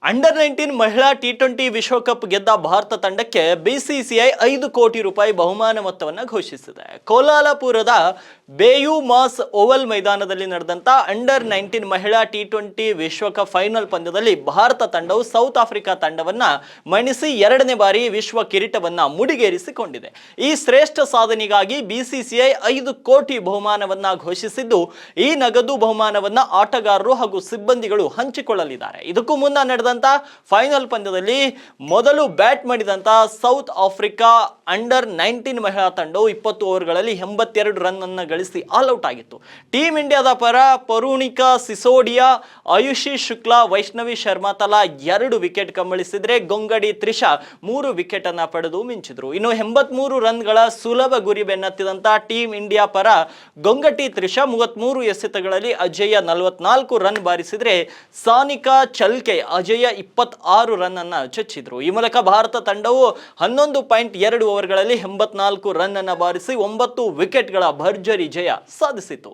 Under 19 ಮಹಿಳಾ T20 ವಿಶ್ವಕಪ್ ಗೆದ್ದ ಭಾರತ ತಂಡಕ್ಕೆ ಬಿಸಿಸಿಐ 5 ಕೋಟಿ ರೂಪಾಯಿ ಬಹುಮಾನ ಮೊತ್ತವನ್ನು ಘೋಷಿಸಿದೆ. ಕೋಲಾಲಪುರದ ಬೇಯು ಮಾಸ್ ಓವಲ್ ಮೈದಾನದಲ್ಲಿ ನಡೆದಂತ ಅಂಡರ್ 19 ಮಹಿಳಾ ಟಿ20 ವಿಶ್ವಕಪ್ ಫೈನಲ್ ಪಂದ್ಯದಲ್ಲಿ ಭಾರತ ತಂಡವು ಸೌತ್ ಆಫ್ರಿಕಾ ತಂಡವನ್ನ ಮಣಿಸಿ 2ನೇ ಬಾರಿ ವಿಶ್ವ ಕಿರೀಟವನ್ನ ಮುಡಿಗೇರಿಸಿಕೊಂಡಿದೆ. ಈ ಶ್ರೇಷ್ಠ ಸಾಧನೆಗಾಗಿ ಬಿಸಿಸಿಐ 5 ಕೋಟಿ ಬಹುಮಾನವನ್ನ ಘೋಷಿಸಿದ್ದು, ಈ ನಗದು ಬಹುಮಾನವನ್ನ ಆಟಗಾರರು ಹಾಗೂ ಸಿಬ್ಬಂದಿಗಳು ಹಂಚಿಕೊಳ್ಳಲಿದ್ದಾರೆ. ಇದಕ್ಕೂ ಮುನ್ನ ನಡೆದ ಫೈನಲ್ ಪಂದ್ಯದಲ್ಲಿ ಮೊದಲು ಬ್ಯಾಟ್ ಮಾಡಿದಂತ ಸೌತ್ ಆಫ್ರಿಕಾ ಅಂಡರ್ 19 ಮಹಿಳಾ ತಂಡವು 20 ಓವರ್ಗಳಲ್ಲಿ 82 ರನ್ ಅನ್ನು ಗಳಿಸಿ ಆಲ್ ಔಟ್ ಆಗಿತ್ತು. ಟೀಮ್ ಇಂಡಿಯಾದ ಪರ ಪರುಣಿಕಾ ಸಿಸೋಡಿಯಾ, ಆಯುಷಿ ಶುಕ್ಲಾ, ವೈಷ್ಣವಿ ಶರ್ಮಾ ತಲಾ 2 ವಿಕೆಟ್ ಕಬಳಿಸಿದ್ರೆ ಗೊಂಗಡಿ ತ್ರಿಷಾ 3 ವಿಕೆಟ್ ಅನ್ನ ಪಡೆದು ಮಿಂಚಿದ್ರು. ಇನ್ನು 83 ರನ್ಗಳ ಸುಲಭ ಗುರಿ ಬೆನ್ನತ್ತಿದಂತ ಟೀಮ್ ಇಂಡಿಯಾ ಪರ ಗೊಂಗಟಿ ತ್ರಿಷಾ 33 ಎಸೆತಗಳಲ್ಲಿ ಅಜೇಯ 44 ರನ್ ಬಾರಿಸಿದ್ರೆ ಸಾನಿಕಾ ಚಲ್ಕೆ ಅಜೇಯ 26 ರನ್ ಅನ್ನ ಚಚ್ಚಿದ್ರು. ಈ ಮೂಲಕ ಭಾರತ ತಂಡವು 11.2 ಓವರ್ಗಳಲ್ಲಿ 84 ರನ್ ಅನ್ನ ಬಾರಿಸಿ 9 ವಿಕೆಟ್ಗಳ ಭರ್ಜರಿ ಜಯ ಸಾಧಿಸಿತು.